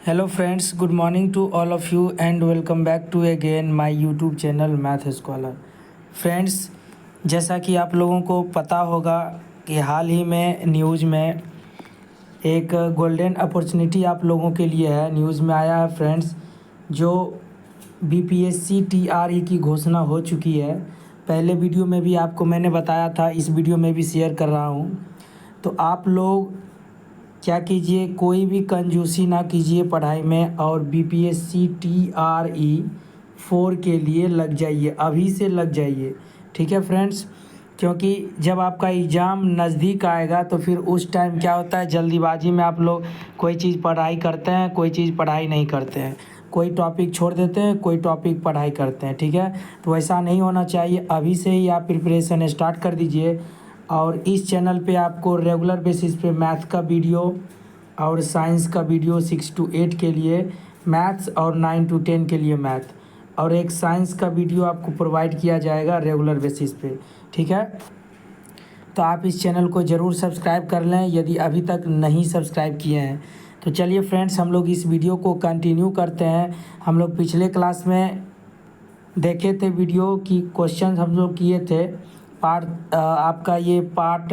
Hello friends, good morning to all of you and welcome back to again my YouTube channel Math Scholar. Friends, जैसा कि आप लोगों को पता होगा कि हाल ही में न्यूज़ में एक गोल्डन अपॉर्चुनिटी आप लोगों के लिए है, न्यूज़ में आया है फ्रेंड्स। जो बीपीएससी टीआरई की घोषणा हो चुकी है। पहले वीडियो में भी आपको मैंने बताया था, इस वीडियो में भी शेयर कर रहा हूँ। तो आप लोग क्या कीजिए, कोई भी कंजूसी ना कीजिए पढ़ाई में और बीपीएससी टीआरई 4 के लिए लग जाइए, अभी से लग जाइए। ठीक है फ्रेंड्स, क्योंकि जब आपका एग्ज़ाम नज़दीक आएगा तो फिर उस टाइम क्या होता है, जल्दीबाजी में आप लोग कोई चीज़ पढ़ाई करते हैं, कोई चीज़ पढ़ाई नहीं करते हैं, कोई टॉपिक छोड़ देते हैं, कोई टॉपिक पढ़ाई करते हैं। ठीक है, तो ऐसा नहीं होना चाहिए। अभी से ही आप प्रिपरेशन स्टार्ट कर दीजिए। और इस चैनल पे आपको रेगुलर बेसिस पे मैथ का वीडियो और साइंस का वीडियो 6 to 8 के लिए मैथ्स और 9 to 10 के लिए मैथ, और एक साइंस का वीडियो आपको प्रोवाइड किया जाएगा रेगुलर बेसिस पे। ठीक है, तो आप इस चैनल को ज़रूर सब्सक्राइब कर लें यदि अभी तक नहीं सब्सक्राइब किए हैं। तो चलिए फ्रेंड्स, हम लोग इस वीडियो को कंटिन्यू करते हैं। हम लोग पिछले क्लास में देखे थे वीडियो की क्वेश्चन हम लोग किए थे। आपका ये पार्ट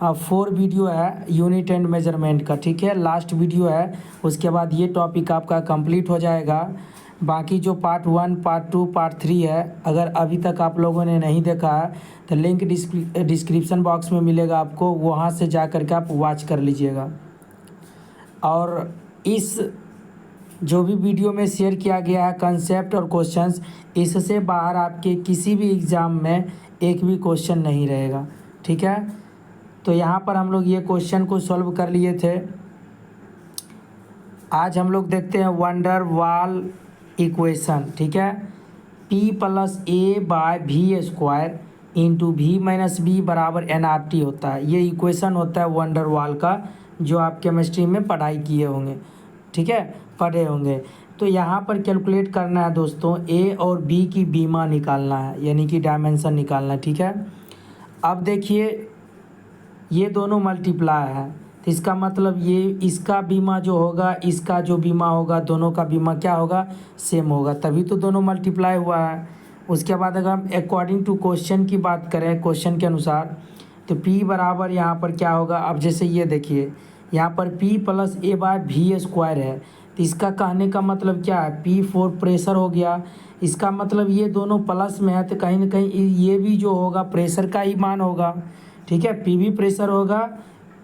4 वीडियो है यूनिट एंड मेजरमेंट का। ठीक है, लास्ट वीडियो है, उसके बाद ये टॉपिक आपका कंप्लीट हो जाएगा। बाकी जो पार्ट 1, पार्ट 2, पार्ट 3 है, अगर अभी तक आप लोगों ने नहीं देखा है तो लिंक डिस्क्रिप्शन बॉक्स में मिलेगा आपको, वहाँ से जा कर के आप वॉच कर लीजिएगा। और इस जो भी वीडियो में शेयर किया गया है कंसेप्ट और क्वेश्चंस, इससे बाहर आपके किसी भी एग्ज़ाम में एक भी क्वेश्चन नहीं रहेगा। ठीक है, तो यहाँ पर हम लोग ये क्वेश्चन को सॉल्व कर लिए थे। आज हम लोग देखते हैं वंडर वाल इक्वेशन। ठीक है, p + a/v² into v - b बराबर nRT होता है। ये इक्वेशन होता है वंडर वाल का, जो आप केमिस्ट्री में पढ़ाई किए होंगे। ठीक है, पढ़े होंगे। तो यहाँ पर कैलकुलेट करना है दोस्तों, a और b की बीमा निकालना है, यानी कि डायमेंशन निकालना है। ठीक है, अब देखिए ये दोनों मल्टीप्लाई है, तो इसका मतलब ये इसका बीमा जो होगा, इसका जो बीमा होगा, दोनों का बीमा क्या होगा, सेम होगा, तभी तो दोनों मल्टीप्लाई हुआ है। उसके बाद अगर हम अकॉर्डिंग टू क्वेश्चन की बात करें, क्वेश्चन के अनुसार, तो p बराबर यहाँ पर क्या होगा। अब जैसे ये देखिए, यहाँ पर p + a/v² है, तो इसका कहने का मतलब क्या है, P4 प्रेशर हो गया। इसका मतलब ये दोनों प्लस में है, तो कहीं ना कहीं ये भी जो होगा प्रेशर का ही मान होगा। ठीक है, P भी प्रेशर होगा,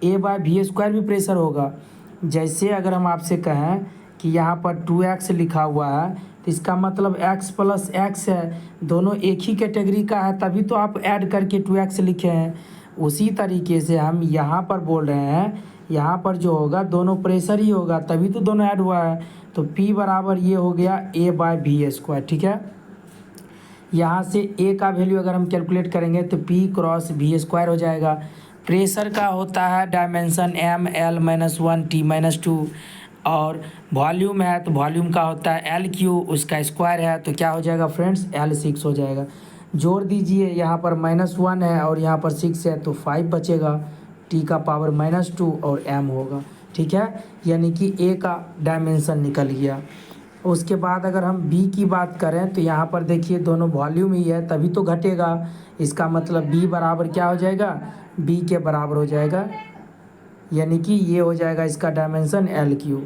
a/v² भी प्रेशर होगा। जैसे अगर हम आपसे कहें कि यहाँ पर 2x लिखा हुआ है, तो इसका मतलब x + x है, दोनों एक ही कैटेगरी का है, तभी तो आप ऐड करके 2x लिखे हैं। उसी तरीके से हम यहाँ पर बोल रहे हैं, यहाँ पर जो होगा दोनों प्रेशर ही होगा, तभी तो दोनों ऐड हुआ है। तो P बराबर ये हो गया a/v²। ठीक है, यहाँ से a का वैल्यू अगर हम कैलकुलेट करेंगे तो p × v² हो जाएगा। प्रेशर का होता है डायमेंशन m(l - 1 t - 2), और वॉल्यूम है तो वॉल्यूम का होता है L3, उसका स्क्वायर है तो क्या हो जाएगा फ्रेंड्स, L6 हो जाएगा। जोड़ दीजिए, यहाँ पर -1 है और यहाँ पर 6 है, तो 5 बचेगा, t का पावर -2 और m होगा। ठीक है, यानी कि a का डायमेंशन निकल गया। उसके बाद अगर हम b की बात करें तो यहाँ पर देखिए दोनों वॉल्यूम ही है, तभी तो घटेगा। इसका मतलब b बराबर क्या हो जाएगा, b के बराबर हो जाएगा, यानी कि ये हो जाएगा इसका डायमेंशन L3।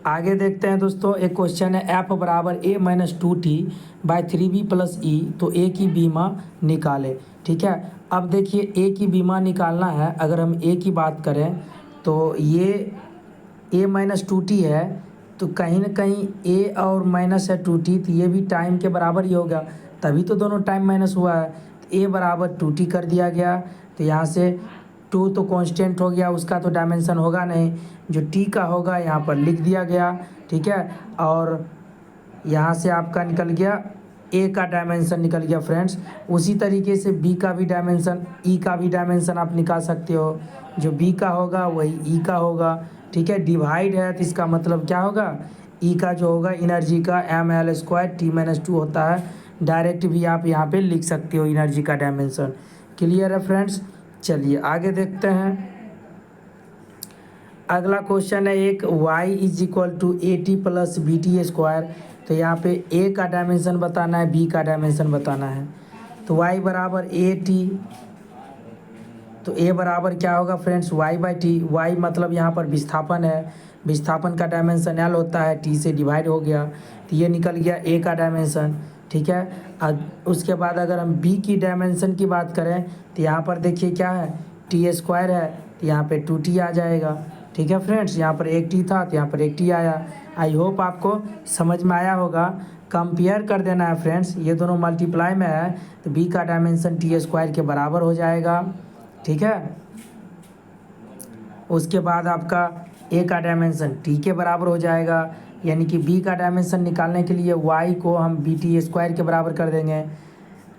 आगे देखते हैं दोस्तों, एक क्वेश्चन है f बराबर a - 2t/3b + e, तो a की बीमा निकाले। ठीक है, अब देखिए a की बीमा निकालना है। अगर हम a की बात करें तो ये a - 2t है, तो कहीं ना कहीं a और माइनस है 2t, तो ये भी टाइम के बराबर ही होगा, तभी तो दोनों टाइम माइनस हुआ है। तो a बराबर 2t कर दिया गया, तो यहाँ से 2 तो कांस्टेंट हो गया, उसका तो डायमेंशन होगा नहीं, जो t का होगा यहाँ पर लिख दिया गया। ठीक है, और यहाँ से आपका निकल गया a का डायमेंशन निकल गया फ्रेंड्स। उसी तरीके से b का भी डायमेंशन, e का भी डायमेंशन आप निकाल सकते हो, जो b का होगा वही e का होगा। ठीक है, डिवाइड है तो इसका मतलब क्या होगा, e का जो होगा एनर्जी का mL² t - 2 होता है। डायरेक्ट भी आप यहाँ पे लिख सकते हो एनर्जी का डायमेंशन। क्लियर है फ्रेंड्स, चलिए आगे देखते हैं। अगला क्वेश्चन है एक y is equal to A T plus B T square. तो यहाँ पे a का डायमेंशन बताना है, b का डायमेंशन बताना है। तो y बराबर ए टी, तो a बराबर क्या होगा friends y by T. y मतलब यहाँ पर विस्थापन है, विस्थापन का डायमेंशन l होता है, t से डिवाइड हो गया तो ये निकल गया a का डायमेंशन। ठीक है, उसके बाद अगर हम b की डायमेंशन की बात करें तो यहाँ पर देखिए क्या है, टी स्क्वायर है तो यहाँ पे 2t आ जाएगा। ठीक है फ्रेंड्स, यहाँ पर एक t था तो यहाँ पर एक t आया। आई होप आपको समझ में आया होगा। कंपेयर कर देना है फ्रेंड्स, ये दोनों मल्टीप्लाई में है तो b का डायमेंशन टी स्क्वायर के बराबर हो जाएगा। ठीक है, उसके बाद आपका a का डायमेंशन t के बराबर हो जाएगा, यानी कि b का डायमेंशन निकालने के लिए y को हम बी टी स्क्वायर के बराबर कर देंगे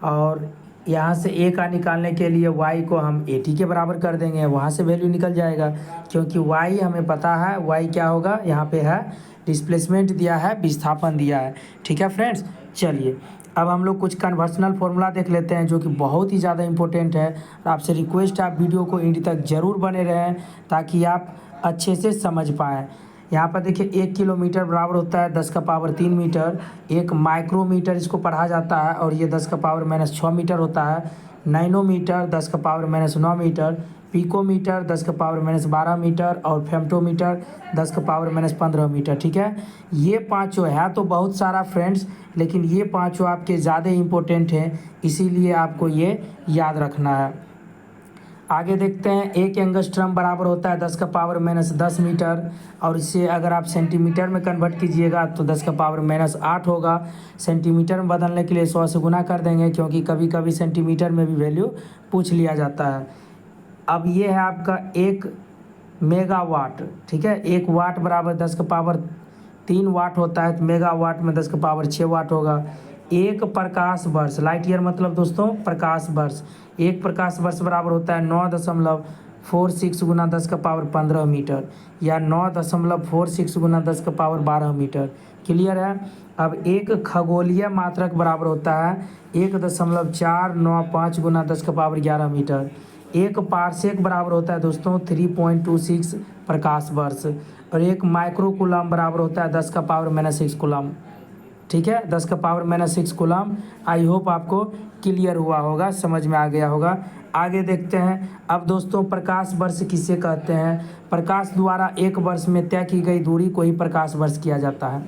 और यहाँ से a का निकालने के लिए y को हम ए टी के बराबर कर देंगे। वहाँ से वैल्यू निकल जाएगा क्योंकि y हमें पता है y क्या होगा, यहाँ पे है डिस्प्लेसमेंट दिया है, विस्थापन दिया है। ठीक है फ्रेंड्स, चलिए अब हम लोग कुछ कन्वर्सनल फॉर्मूला देख लेते हैं जो कि बहुत ही ज़्यादा इंपॉर्टेंट है। और आपसे रिक्वेस्ट है आप वीडियो को एंड तक ज़रूर बने रहें ताकि आप अच्छे से समझ पाएँ। यहाँ पर देखिए 1 किलोमीटर बराबर होता है 10 का पावर 3 मीटर। एक माइक्रोमीटर इसको पढ़ा जाता है और ये 10 का पावर -6 मीटर होता है। नैनोमीटर 10 का पावर -9 मीटर, पिकोमीटर 10 का पावर -12 मीटर और फेम्टोमीटर 10 का पावर -15 मीटर। ठीक है, ये पाँचों है तो बहुत सारा फ्रेंड्स, लेकिन ये पाँचों आपके ज़्यादा इंपॉर्टेंट हैं, इसीलिए आपको ये याद रखना है। आगे देखते हैं, एक एंगस्ट्रम बराबर होता है 10 का पावर -10 मीटर और इसे अगर आप सेंटीमीटर में कन्वर्ट कीजिएगा तो 10 का पावर -8 होगा। सेंटीमीटर में बदलने के लिए 100 से गुना कर देंगे क्योंकि कभी कभी सेंटीमीटर में भी वैल्यू पूछ लिया जाता है। अब ये है आपका 1 मेगावाट। ठीक है, 1 वाट बराबर 10 का पावर 3 वाट होता है तो मेगावाट में 10 का पावर 6 वाट होगा। एक प्रकाश वर्ष, लाइट ईयर मतलब दोस्तों प्रकाश वर्ष, एक प्रकाश वर्ष बराबर होता है 9.46 गुना 10 का पावर 15 मीटर या 9.46 गुना 10 का पावर 12 मीटर। क्लियर है। अब एक खगोलीय मात्रक बराबर होता है 1.495 गुना 10 का पावर 11 मीटर। एक पारसेक बराबर होता है दोस्तों 3.26 प्रकाश वर्ष और एक माइक्रो कूलम बराबर होता है 10 का पावर -6 कूलम। ठीक है, 10 का पावर -6 कूलम। आई होप आपको क्लियर हुआ होगा, समझ में आ गया होगा। आगे देखते हैं। अब दोस्तों प्रकाश वर्ष किसे कहते हैं? प्रकाश द्वारा एक वर्ष में तय की गई दूरी को ही प्रकाश वर्ष किया जाता है।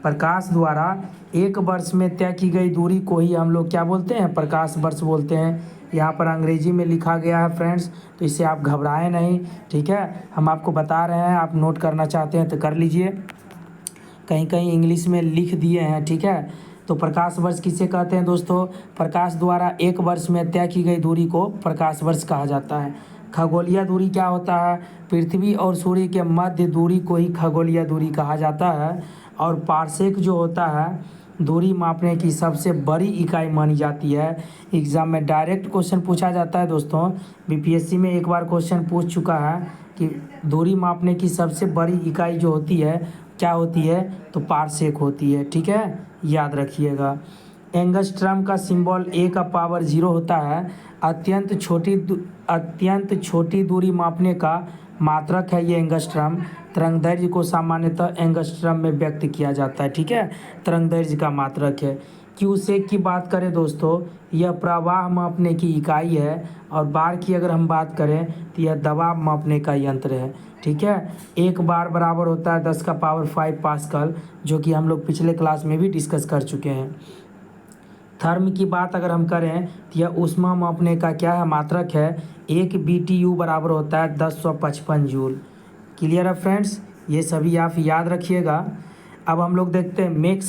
प्रकाश द्वारा एक वर्ष में तय की गई दूरी को ही हम लोग क्या बोलते हैं? प्रकाश वर्ष बोलते हैं। यहाँ पर अंग्रेजी में लिखा गया है फ्रेंड्स, तो इससे आप घबराएं नहीं। ठीक है, हम आपको बता रहे हैं, आप नोट करना चाहते हैं तो कर लीजिए, कहीं कहीं इंग्लिश में लिख दिए हैं। ठीक है, तो प्रकाश वर्ष किसे कहते हैं दोस्तों? प्रकाश द्वारा एक वर्ष में तय की गई दूरी को प्रकाश वर्ष कहा जाता है। खगोलीय दूरी क्या होता है? पृथ्वी और सूर्य के मध्य दूरी को ही खगोलीय दूरी कहा जाता है। और पारसेक जो होता है दूरी मापने की सबसे बड़ी इकाई मानी जाती है। एग्ज़ाम में डायरेक्ट क्वेश्चन पूछा जाता है दोस्तों, बीपीएससी में एक बार क्वेश्चन पूछ चुका है कि दूरी मापने की सबसे बड़ी इकाई जो होती है क्या होती है? तो पारसेक होती है। ठीक है, याद रखिएगा। एंगस्ट्रम का सिंबल ए का पावर 0 होता है। अत्यंत छोटी दूरी मापने का मात्रक है ये एंगस्ट्रम। तरंगदैर्घ्य को सामान्यतः एंगस्ट्रम में व्यक्त किया जाता है। ठीक है, तरंगदैर्घ्य का मात्रक है। क्यूसेक की बात करें दोस्तों, यह प्रवाह मापने की इकाई है। और बार की अगर हम बात करें तो यह दबाव मापने का यंत्र है। ठीक है, एक बार बराबर होता है 10 का पावर 5 पास्कल, जो कि हम लोग पिछले क्लास में भी डिस्कस कर चुके हैं। थर्म की बात अगर हम करें तो यह ऊष्मा मापने का क्या है? मात्रक है। 1 BTU बराबर होता है 1055 जूल। क्लियर है फ्रेंड्स, ये सभी आप याद रखिएगा। अब हम लोग देखते हैं मेक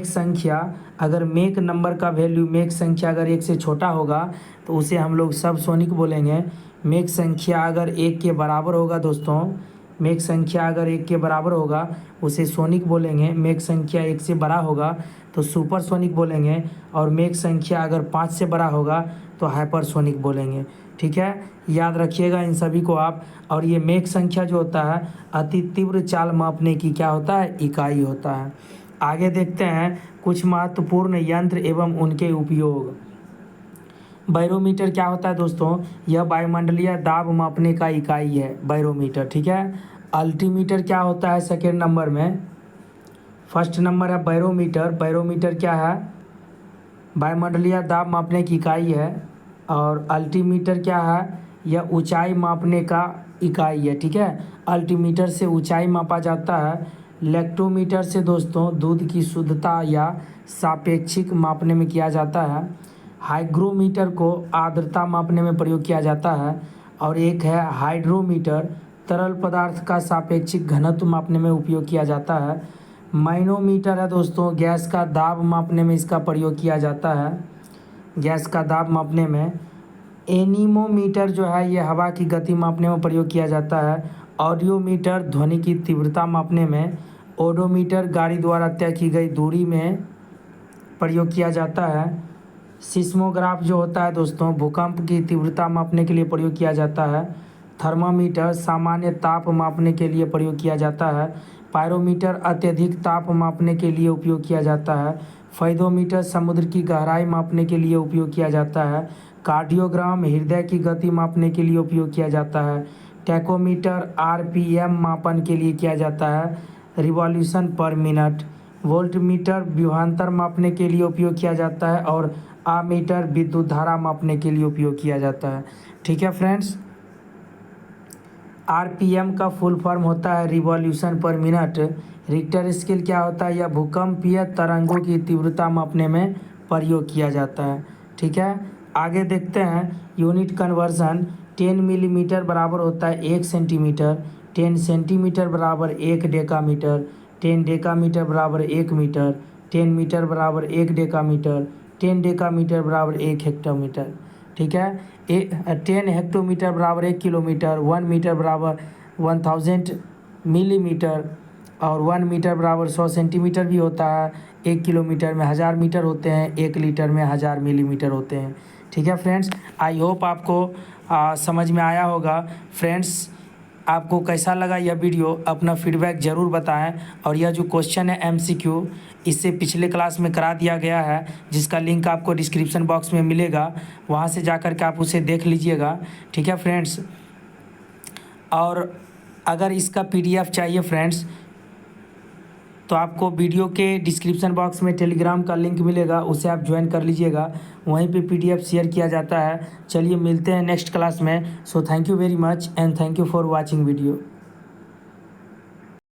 संख्या। अगर मेक नंबर का वैल्यू, मेक संख्या अगर 1 से छोटा होगा तो उसे हम लोग सबसोनिक बोलेंगे। मेक संख्या अगर 1 के बराबर होगा दोस्तों, मेक संख्या अगर 1 के बराबर होगा उसे सोनिक बोलेंगे। मेक संख्या 1 से बड़ा होगा तो सुपरसोनिक बोलेंगे। और मेक संख्या अगर 5 से बड़ा होगा तो हाइपरसोनिक बोलेंगे। ठीक है, याद रखिएगा इन सभी को आप। और ये मेक संख्या जो होता है अति तीव्र चाल मापने की क्या होता है? इकाई होता है। आगे देखते हैं कुछ महत्वपूर्ण यंत्र एवं उनके उपयोग। बैरोमीटर क्या होता है दोस्तों, यह वायुमंडलीय दाब मापने का इकाई है बैरोमीटर, ठीक है। अल्टीमीटर क्या होता है सेकेंड नंबर में, फर्स्ट नंबर है बैरोमीटर। बैरोमीटर क्या है, वायुमंडलीय दाब मापने की इकाई है। और अल्टीमीटर क्या है, यह ऊंचाई मापने का इकाई है, ठीक है। अल्टीमीटर से ऊंचाई मापा जाता है। लेक्टोमीटर से दोस्तों दूध की शुद्धता या सापेक्षिक मापने में किया जाता है। हाइग्रोमीटर को आर्द्रता मापने में प्रयोग किया जाता है। और एक है हाइड्रोमीटर, तरल पदार्थ का सापेक्षिक घनत्व मापने में उपयोग किया जाता है। मैनोमीटर है दोस्तों, गैस का दाब मापने में इसका प्रयोग किया जाता है, गैस का दाब मापने में। एनीमोमीटर जो है ये हवा की गति मापने में प्रयोग किया जाता है। ऑडियोमीटर ध्वनि की तीव्रता मापने में। ओडोमीटर गाड़ी द्वारा तय की गई दूरी में प्रयोग किया जाता है। सिस्मोग्राफ जो होता है दोस्तों, भूकंप की तीव्रता मापने के लिए प्रयोग किया जाता है। थर्मामीटर सामान्य ताप मापने के लिए प्रयोग किया जाता है। पायरोमीटर अत्यधिक ताप मापने के लिए उपयोग किया जाता है। फाइडोमीटर समुद्र की गहराई मापने के लिए उपयोग किया जाता है। कार्डियोग्राम हृदय की गति मापने के लिए उपयोग किया जाता है। टैकोमीटर आरपीएम मापन के लिए किया जाता है, रिवॉल्यूशन पर मिनट। वोल्टमीटर विभवांतर मापने के लिए उपयोग किया जाता है। और आमीटर विद्युत धारा मापने के लिए उपयोग किया जाता है, ठीक है फ्रेंड्स। आरपीएम का फुल फॉर्म होता है रिवॉल्यूशन पर मिनट। रिक्टर स्केल क्या होता है, यह भूकंपीय तरंगों की तीव्रता मापने में प्रयोग किया जाता है, ठीक है। आगे देखते हैं यूनिट कन्वर्जन। 10 मिलीमीटर बराबर होता है 1 सेंटीमीटर। 10 सेंटीमीटर बराबर 1 डेकामीटर। 10 डेकामीटर बराबर 1 मीटर। 10 मीटर बराबर 1 डेकामीटर। 10 डेकामीटर बराबर 1 हेक्टोमीटर, ठीक है। 10 हेक्टोमीटर बराबर 1 किलोमीटर। 1 मीटर बराबर 1000 मिलीमीटर। और 1 मीटर बराबर 100 सेंटीमीटर भी होता है। 1 किलोमीटर में 1000 मीटर होते हैं। 1 लीटर में 1000 मिलीमीटर होते हैं, ठीक है फ्रेंड्स। आई होप आपको समझ में आया होगा। फ्रेंड्स, आपको कैसा लगा यह वीडियो, अपना फीडबैक ज़रूर बताएं। और यह जो क्वेश्चन है एमसीक्यू, इससे पिछले क्लास में करा दिया गया है, जिसका लिंक आपको डिस्क्रिप्शन बॉक्स में मिलेगा, वहां से जाकर के आप उसे देख लीजिएगा, ठीक है फ्रेंड्स। और अगर इसका पीडीएफ चाहिए फ्रेंड्स, तो आपको वीडियो के डिस्क्रिप्शन बॉक्स में टेलीग्राम का लिंक मिलेगा, उसे आप ज्वाइन कर लीजिएगा, वहीं पे पीडीएफ शेयर किया जाता है। चलिए मिलते हैं नेक्स्ट क्लास में। So thank you very much and thank you for watching video.